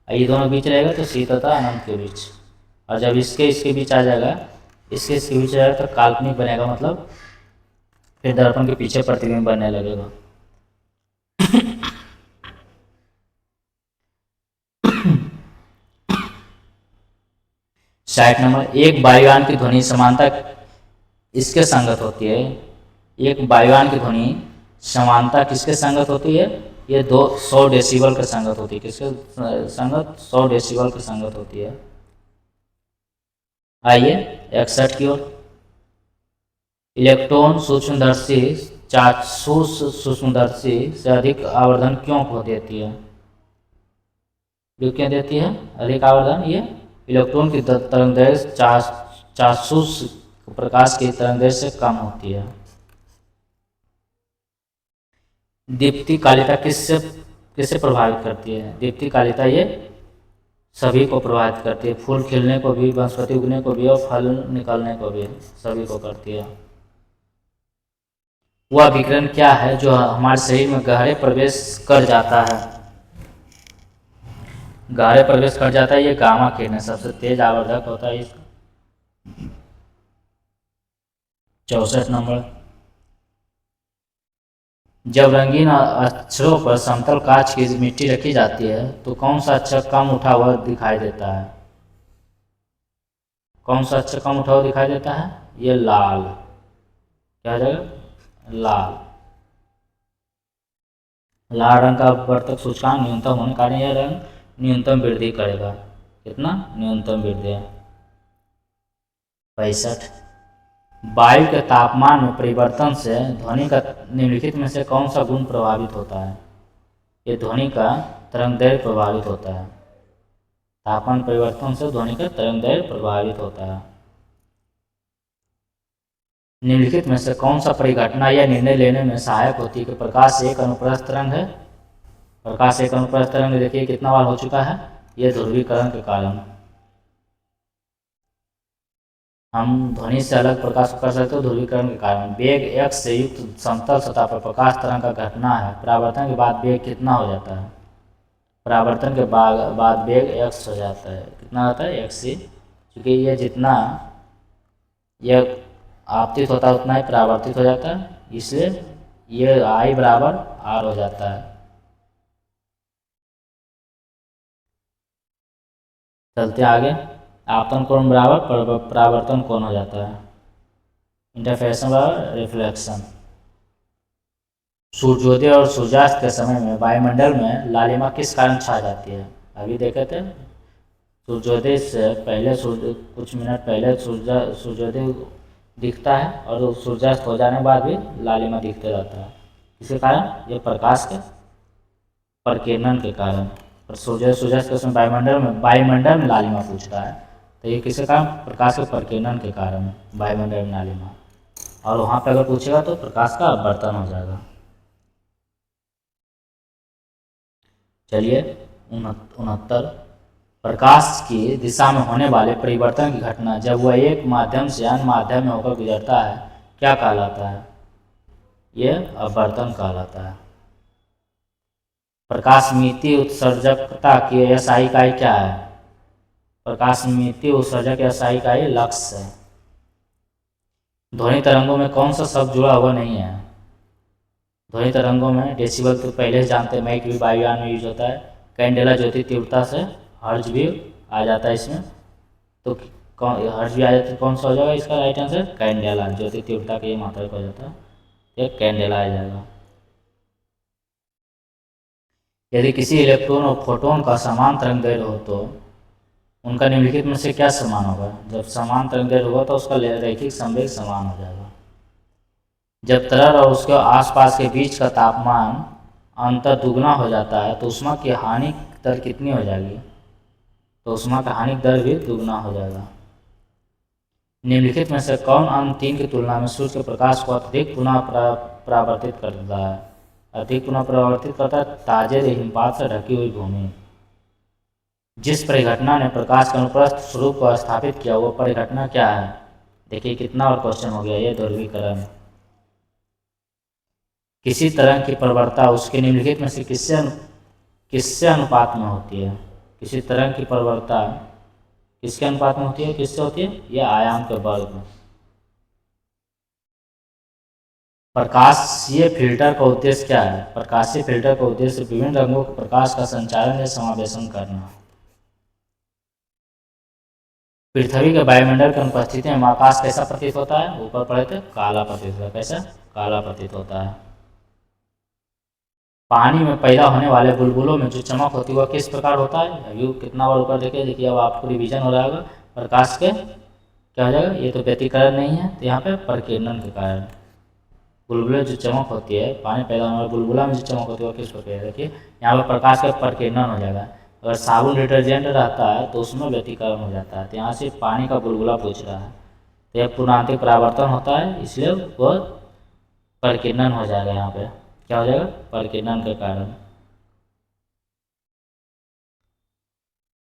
ये दोनों बीच रहेगा तो सी तथा अनंत के बीच, और जब इसके बीच आ जाएगा, इसके बीच आ जाएगा तो काल्पनिक बनेगा, मतलब फिर दर्पण के पीछे प्रतिबिंब बनने लगेगा। साइड नंबर एक, वायुयान की ध्वनि समानता इसके संगत होती है। एक वायुयान की ध्वनि समानता किसके संगत होती है? ये 100 डेसिबल के संगत होती है। किसके संगत? 100 डेसिबल के संगत होती है। आइए 61 की ओर। इलेक्ट्रॉन सूक्ष्मदर्शी चाक्षुष सूक्ष्मदर्शी से अधिक आवर्धन क्यों खो देती है? क्यों देती है अधिक आवर्धन? ये इलेक्ट्रॉन की तरंगदैर्घ्य चाक्षुष प्रकाश की तरंगदैर्घ्य से कम होती है। दीप्ति कालिता किससे प्रभावित करती है? दीप्ति कालिता ये सभी को प्रभावित करती है, फूल खिलने को भी, वनस्पति उगने को भी, और फल निकलने को भी, सभी को करती है। वह विकिरण क्या है जो हमारे शरीर में गहरे प्रवेश कर जाता है? गहरे प्रवेश कर जाता है, ये गामा किरण सबसे तेज आवर्धक होता है इसका। 64 नंबर। जब रंगीन अक्षरों पर समतल कांच की मिट्टी रखी जाती है तो कौन सा अक्षर कम उठा हुआ दिखाई देता है? कौन सा अक्षर कम उठा हुआ दिखाई देता है? ये लाल। क्या हो जाएगा? लाल। लाल रंग का अपवर्तक सूचकांक न्यूनतम होने के कारण यह रंग न्यूनतम वृद्धि करेगा। कितना? न्यूनतम वृद्धि। 65। वायु के तापमान में परिवर्तन से ध्वनि का निम्नलिखित में से कौन सा गुण प्रभावित होता है? ये ध्वनि का तरंगदैर्घ्य प्रभावित होता है। तापमान परिवर्तन से ध्वनि का तरंगदैर्घ्य प्रभावित होता है। निम्नलिखित में से कौन सा परिघटना या निर्णय लेने में सहायक होती है कि प्रकाश एक अनुप्रस्थ तरंग है। प्रकाश एक अनुप्रस्थ तरंग देखिए कितना बार हो चुका है, ये ध्रुवीकरण के कारण। हम ध्वनि से अलग प्रकाश को कर सकते हो ध्रुवीकरण के कारण। वेग x से युक्त समतल सतह पर प्रकाश तरंग का घटना है, परावर्तन के बाद वेग कितना हो जाता है। परावर्तन के बाद वेग x हो जाता है, कितना होता है x से, क्योंकि ये जितना यह आपतित होता है उतना ही परावर्तित हो जाता है, इसलिए ये I बराबर R हो जाता है। चलते आगे, आपतन कोण बराबर परावर्तन कोण हो जाता है, इंटरफेरेंस बराबर रिफ्लेक्शन। सूर्योदय और सूर्यास्त के समय में वायुमंडल में लालिमा किस कारण छा जाती है। अभी देखे थे सूर्योदय से पहले कुछ मिनट पहले सूर्योदय दिखता है और सूर्यास्त हो जाने के बाद भी लालिमा दिखते रहता है। इसके कारण ये प्रकाश के प्रकीर्णन के कारण। और सूर्यास्त के समय वायुमंडल में लालिमा पूछता है, तो ये किसके कारण, प्रकाश के प्रकीर्णन के कारण वायुमंडल में लालिमा। और वहाँ पे अगर पूछेगा तो प्रकाश का अपवर्तन हो जाएगा। चलिए 69, प्रकाश की दिशा में होने वाले परिवर्तन की घटना जब वह एक माध्यम से अन्य माध्यम में होकर गुजरता है क्या कहलाता है। यह अपवर्तन कहलाता है। प्रकाशमिति उत्सर्जकता की SI इकाई क्या है। प्रकाशमिति उत्सर्जक SI इकाई लक्स है। ध्वनि तरंगों में कौन सा शब्द जुड़ा हुआ नहीं है। ध्वनि तरंगों में डेसिबल तो पहले से जानते हैं, माइक भी वायुयान में यूज होता है। कैंडेला ज्योति तीव्रता से हर्ज भी आ जाता है इसमें, तो हर्ज भी आ जाता है, कौन सा हो जाएगा इसका राइट आंसर, कैंडेला। ज्योति तीव्रता के ये मात्रक हो जाता है, ये कैंडेला आ जाएगा। यदि किसी इलेक्ट्रॉन और फोटोन का समान तरंग दैर्घ्य हो तो उनका निम्नलिखित में से क्या समान होगा। जब समान तरंग दैर्घ्य होगा तो उसका रैखिक संवेग समान हो जाएगा। जब तरल और उसके आसपास के बीच का तापमान अंतर दुगना हो जाता है तो ऊष्मा की हानिक दर कितनी हो जाएगी। तो ऊष्मा का हानिक दर भी दुगना हो जाएगा। निम्नलिखित में से कौन अन्य 3 की तुलना में सूर्य के प्रकाश को अत्यधिक पुनः परावर्तित करता है। अधिक पुनः परावर्तित करता है ताजे हिमपात से ढकी हुई भूमि। जिस परिघटना ने प्रकाश के अनुप्रस्थ स्वरूप को स्थापित किया वो परिघटना क्या है। देखिए कितना और क्वेश्चन हो गया, ये ध्रुवीकरण। किसी तरंग की प्रवणता उसके निम्नलिखित में से किससे अनुपात में होती है। किसी तरंग की प्रवणता किसके अनुपात में होती है, किससे होती है, यह आयाम के वर्ग में। प्रकाशीय फिल्टर का उद्देश्य क्या है। प्रकाशीय फिल्टर का उद्देश्य विभिन्न रंगों के प्रकाश का संचालन या समावेशन करना। पृथ्वी के वायुमंडल की अनुपस्थिति में आकाश कैसा प्रतीत होता है, ऊपर पढ़े थे काला प्रतीत होता है। कैसा, काला प्रतीत होता है। पानी में पैदा होने वाले बुलबुलों में जो चमक होती है वह किस प्रकार होता है। अभी कितना बार ऊपर देखिए अब आपको रिवीजन हो जाएगा। प्रकाश के क्या हो जाएगा, ये तो व्यतिकरण नहीं है तो यहाँ पे प्रकीर्णन के कारण बुलबुले जो चमक होती है, पानी पैदा होने वाले बुलबुला में जो चमक होती है वो किस प्रकार, देखिए यहाँ पर प्रकाश का प्रकीर्णन हो जाएगा। अगर साबुन डिटर्जेंट रहता है तो उसमें व्यतिकरण हो जाता है, तो यहाँ से पानी का बुलबुला पूछ रहा है तो यह पूर्णांतिक परावर्तन होता है, इसलिए वह प्रकीर्णन हो जाएगा। यहाँ पे क्या हो जाएगा, प्रकीर्णन के कारण।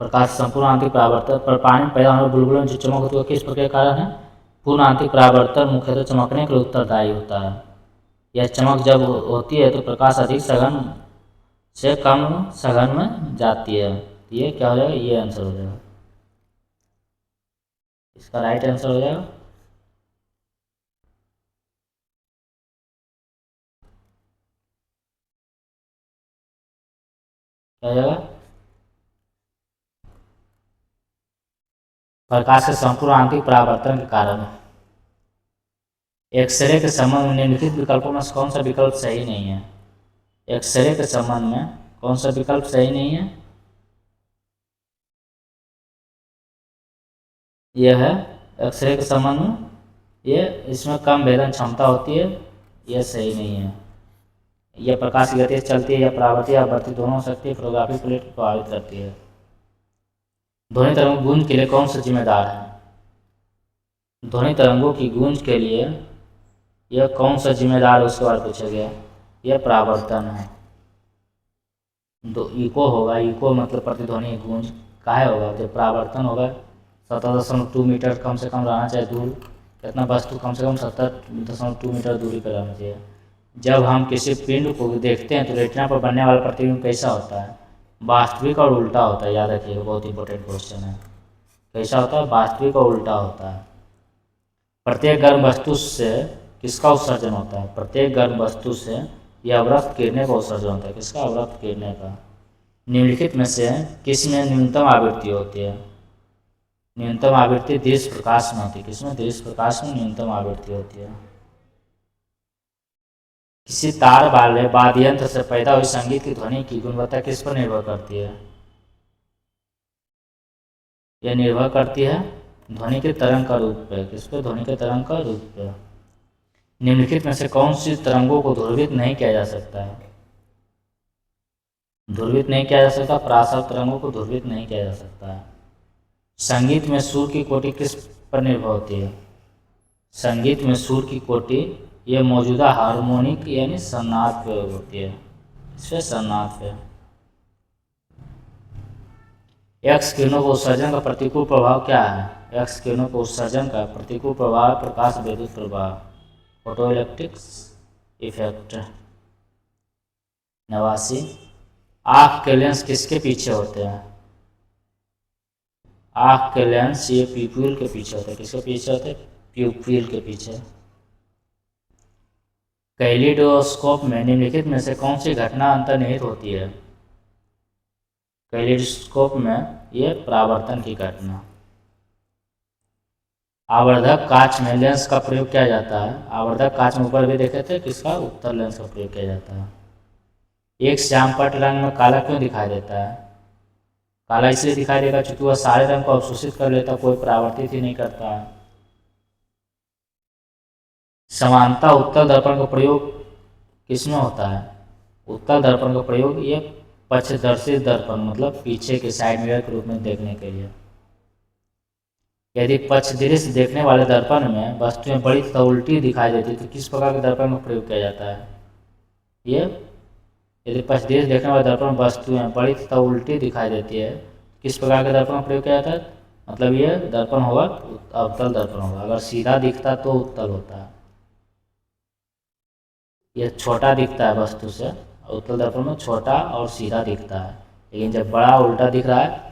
प्रकाश संपूर्ण आंतरिक परावर्तन पर पानी में पैदा होने वाले बुलबुलों में जो चमक होती है किस प्रकार के कारण है। पूर्ण आंतरिक परावर्तन मुख्यतः चमकने के लिए उत्तरदायी होता है। यह चमक जब होती है तो प्रकाश अधिक सघन से कम सघन में जाती है। ये क्या हो जाएगा, ये आंसर हो जाएगा, इसका राइट आंसर हो जाएगा। क्या हो जाएगा, प्रकाश के संपूर्ण आंतरिक परावर्तन के कारण। एक्सरे के संबंध में निम्नलिखित विकल्पों में कौन सा विकल्प सही नहीं है। एक्सरे के संबंध में कौन सा विकल्प सही नहीं है, यह है एक्सरे के संबंध में, ये इसमें कम भेदन क्षमता होती है, यह सही नहीं है। यह प्रकाश की गति से चलती है या परावर्तित या अपवर्तित दोनों हो सकती है, फोटोग्राफी प्लेट को प्रभावित करती है। ध्वनि तरंग गूंज के लिए कौन सा जिम्मेदार है। ध्वनि तरंगों की गूंज के लिए यह कौन सा जिम्मेदार है उसके बारे में पूछा गया। यह परावर्तन है। तो इको होगा, इको मतलब प्रतिध्वनि गूंज काहे होगा, जब परावर्तन होगा 17.2 मीटर कम से कम रहना चाहिए दूर, इतना वस्तु कम से कम 17.2 मीटर दूरी पर रहना चाहिए। जब हम किसी पिंड को देखते हैं तो रेटिना पर बनने वाला प्रतिबिंब कैसा होता है, वास्तविक और उल्टा होता है। याद रखिएगा, बहुत इंपॉर्टेंट क्वेश्चन है। कैसा होता है, वास्तविक और उल्टा होता है। प्रत्येक गर्म वस्तु से किसका उत्सर्जन होता है, प्रत्येक गर्म वस्तु से यह अवरक्त किरणें का उत्सर्जन होता है। किसका, अवरक्त किरणें का। निम्नलिखित में से किसमें न्यूनतम आवृत्ति होती है, न्यूनतम आवृत्ति दृश्य प्रकाश में होती है। किसमें, दृश्य प्रकाश में न्यूनतम आवृत्ति होती है। किसी तार वाले वाद्य यंत्र से पैदा हुई संगीत की ध्वनि की गुणवत्ता किस पर निर्भर करती है, यह निर्भर करती है ध्वनि के तरंग का रूप पे। किस पे, ध्वनि के तरंग का रूप पे। निम्नलिखित में से कौन सी तरंगों को ध्रुवित नहीं किया जा सकता है, ध्रुवित नहीं किया जा सकता, पराशर तरंगों को ध्रुवित नहीं किया जा सकता है। संगीत में सुर की कोटि किस पर निर्भर होती है, संगीत में सुर की कोटि यह मौजूदा हार्मोनिक यानी सन्नाद पे होती है। इससे सन्नाद पे। एक्स किरणों को उत्सर्जन का प्रतिकूल प्रभाव क्या है, एक्स किरणों को उत्सर्जन का प्रतिकूल प्रभाव प्रकाश विद्युत प्रभाव, फोटोइलेक्ट्रिक्स इफेक्ट। 89, आँख के लेंस किसके पीछे होते हैं, आँख के लेंस ये प्यूपिल के पीछे होते हैं। किसके पीछे होते हैं, प्यूपिल के पीछे। कैलिडोस्कोप में निम्नलिखित में से कौन सी घटना अंतर्निहित होती है, कैलिडोस्कोप में ये परावर्तन की घटना। आवर्धक कांच में लेंस का प्रयोग किया जाता है, आवर्धक कांच में ऊपर भी देखे थे किसका, उत्तल लेंस का प्रयोग किया जाता है। एक श्यामपट्ट रंग में काला क्यों दिखाई देता है, काला इसलिए दिखाई देगा क्योंकि वह सारे रंग को अवशोषित कर लेता, कोई परावर्तित ही नहीं करता है। समानता उत्तल दर्पण का प्रयोग किसमें होता है, उत्तल दर्पण का प्रयोग ये पक्षदर्शी दर्पण मतलब पीछे के साइड मिरर के रूप में देखने के लिए। यदि पक्षदृश्य देखने वाले दर्पण में वस्तुएं बड़ी तथा उल्टी दिखाई देती तो किस प्रकार के दर्पण का प्रयोग किया जाता है, ये यदि पक्षदृश्य देखने वाले दर्पण में वस्तुएं बड़ी तथा उल्टी दिखाई देती है किस प्रकार के दर्पण का प्रयोग किया जाता है, मतलब ये दर्पण होगा अवतल दर्पण होगा। अगर सीधा दिखता तो उत्तल होता है, ये छोटा दिखता है वस्तु से, उत्तल दर्पण में छोटा और सीधा दिखता है, लेकिन जब बड़ा उल्टा दिख रहा है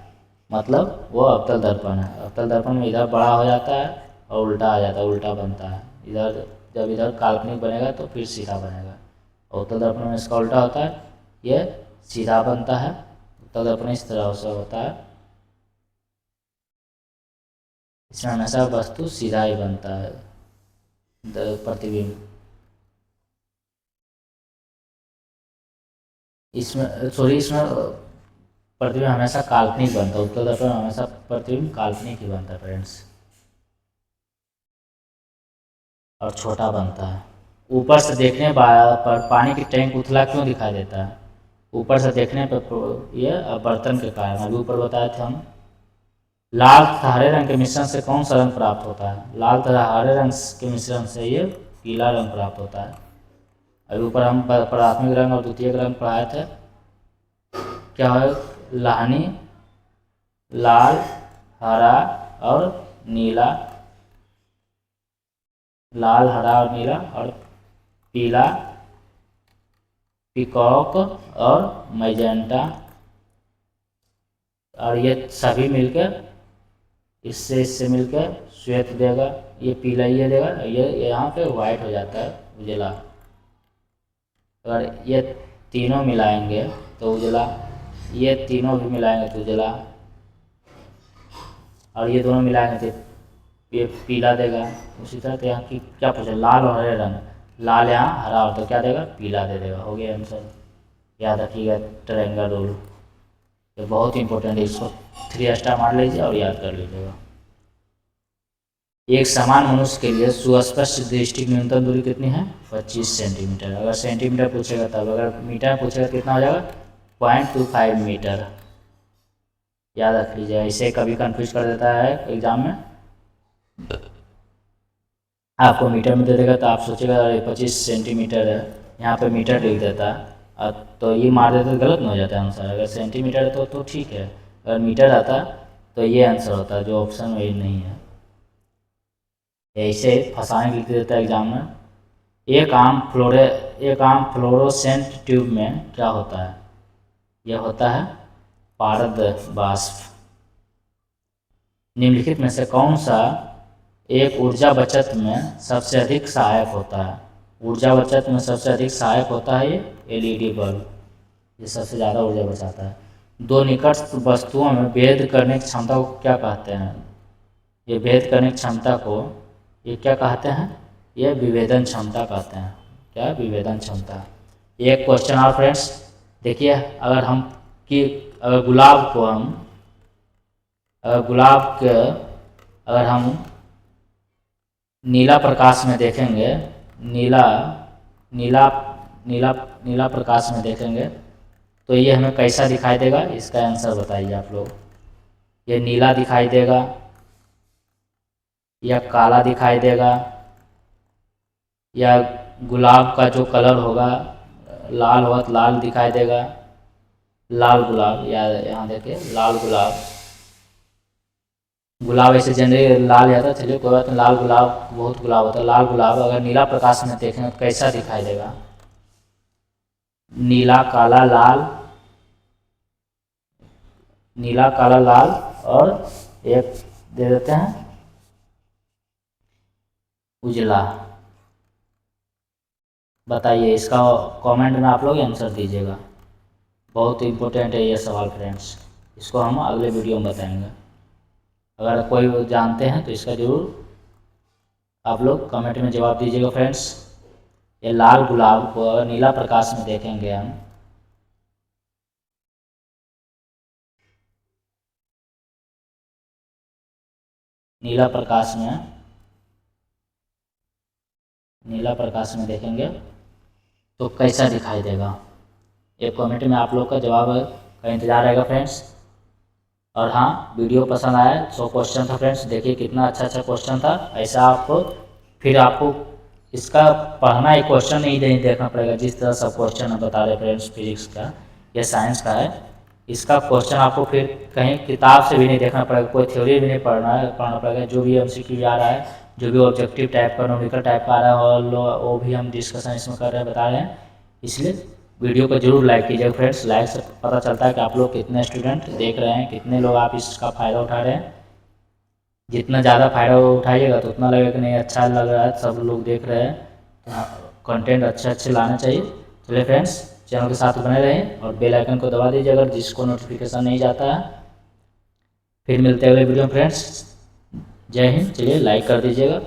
मतलब वो अवतल दर्पण है। अवतल दर्पण में इधर बड़ा हो जाता है और उल्टा आ जाता है, उल्टा बनता है। इधर जब इधर काल्पनिक बनेगा तो फिर सीधा बनेगा। उत्तल दर्पण में इसका उल्टा होता है, ये सीधा बनता है। उत्तल दर्पण इस तरह से होता है, इसमें हमेशा वस्तु सीधा ही बनता है प्रतिबिंब। इसमें प्रतिबिंब हमेशा काल्पनिक बनता है, उत्तल दर्पण में हमेशा प्रतिबिंब काल्पनिक ही बनता है फ्रेंड्स, और छोटा बनता है। ऊपर से देखने पर पानी की टैंक उथला क्यों दिखाई देता है, ऊपर से देखने पर यह बर्तन के कारण, अभी ऊपर बताए थे हम। लाल तथा हरे रंग के मिश्रण से कौन सा रंग प्राप्त होता है, लाल तथा हरे रंग के मिश्रण से ये पीला रंग प्राप्त होता है। अभी ऊपर हम प्राथमिक रंग और द्वितीयक रंग पढ़ाए थे, क्या है, लाहनी, लाल, हरा और नीला, लाल, हरा और नीला, और पीला, पीकॉक और मैजेंटा, और ये सभी मिलकर इससे मिलकर श्वेत देगा, ये पीला ये देगा, ये यहाँ पे वाइट हो जाता है उजला। अगर ये तीनों मिलाएंगे तो उजला, ये तीनों भी मिलाएंगे तो उजला, और ये दोनों मिलाएंगे तो ये पीला देगा। उसी तरह यहाँ की क्या पूछा, लाल और हरे रंग, लाल यहाँ हरा और तो क्या देगा, पीला दे देगा। हो गया आंसर। याद रखिएगा ट्रायंगल रूल, ये बहुत इंपॉर्टेंट है, इसको 3 स्टार मार लीजिए और याद कर लीजिएगा। एक समान मनुष्य के लिए सुस्पष्ट दृष्टि की न्यूनतम दूरी कितनी है, 25 सेंटीमीटर। अगर सेंटीमीटर पूछेगा तब, अगर मीटर पूछेगा कितना हो जाएगा, 0.25 मीटर। याद रख लीजिए, इसे कभी कंफ्यूज कर देता है एग्जाम में। आपको मीटर में दे देगा तो आप सोचेगा अरे 25 सेंटीमीटर है, यहाँ पे मीटर लिख देता तो ये मार देता तो गलत नहीं हो जाता आंसर। अगर सेंटीमीटर है तो ठीक है, अगर मीटर आता तो ये आंसर होता, जो ऑप्शन में नहीं है। ऐसे फंसाने लिख देता है एग्जाम में। एक आम फ्लोरोसेंट ट्यूब में क्या होता है? यह होता है पारद बाष्प। निम्नलिखित में से कौन सा एक ऊर्जा बचत में सबसे अधिक सहायक होता है? ऊर्जा बचत में सबसे अधिक सहायक होता है ये एलईडी बल्ब, ये सबसे ज़्यादा ऊर्जा बचाता है। दो निकट वस्तुओं में भेद करने की क्षमता को क्या कहते हैं? ये भेद करने की क्षमता को ये क्या कहते हैं? ये विभेदन क्षमता कहते हैं। क्या? विभेदन क्षमता। एक क्वेश्चन और फ्रेंड्स देखिए, अगर हम नीला प्रकाश में देखेंगे, नीला प्रकाश में देखेंगे तो ये हमें कैसा दिखाई देगा? इसका आंसर बताइए आप लोग। ये नीला दिखाई देगा या काला दिखाई देगा, या गुलाब का जो कलर होगा लाल होगा तो लाल दिखाई देगा, लाल गुलाब, या यहाँ देखिए लाल गुलाब ऐसे जनरली लाल आता है, चलिए कोई बात नहीं, लाल गुलाब बहुत गुलाब होता है, लाल गुलाब अगर नीला प्रकाश में देखें तो कैसा दिखाई देगा? नीला काला लाल, और एक दे देते हैं उजला। बताइए, इसका कमेंट में आप लोग आंसर दीजिएगा। बहुत इम्पोर्टेंट है ये सवाल फ्रेंड्स, इसको हम अगले वीडियो में बताएंगे। अगर कोई जानते हैं तो इसका जरूर आप लोग कमेंट में जवाब दीजिएगा फ्रेंड्स। ये लाल गुलाब को अगर नीला प्रकाश में देखेंगे हम, नीला प्रकाश में देखेंगे तो कैसा दिखाई देगा? एक कमेंट में आप लोग का जवाब का इंतज़ार रहेगा फ्रेंड्स। और हाँ, वीडियो पसंद आया, 100 क्वेश्चन था फ्रेंड्स, देखिए कितना अच्छा क्वेश्चन था। ऐसा आपको इसका पढ़ना एक क्वेश्चन नहीं देखना पड़ेगा, जिस तरह सब क्वेश्चन हम बता रहे फ्रेंड्स, फिजिक्स का या साइंस का है, इसका क्वेश्चन आपको फिर कहीं किताब से भी नहीं देखना पड़ेगा, कोई थ्योरी भी नहीं पढ़ना पड़ेगा। जो भी MCQ आ रहा है, जो भी ऑब्जेक्टिव टाइप का, न्यूमेरिकल टाइप का आ रहा है, और वो भी हम डिस्कशन इसमें कर रहे हैं, बता रहे हैं। इसलिए वीडियो को जरूर लाइक कीजिएगा फ्रेंड्स। लाइक से पता चलता है कि आप लोग कितने स्टूडेंट देख रहे हैं, कितने लोग आप इसका फ़ायदा उठा रहे हैं। जितना ज़्यादा फ़ायदा उठाइएगा तो उतना लगेगा कि नहीं अच्छा लग रहा है, सब लोग देख रहे हैं, कंटेंट अच्छे लाने चाहिए। चलिए फ्रेंड्स, चैनल के साथ बने रहें और बेल आइकन को दबा दीजिए अगर जिसको नोटिफिकेशन नहीं जाता है। फिर मिलते हैं अगले वीडियो में फ्रेंड्स। जय हिंद। चलिए लाइक कर दीजिएगा।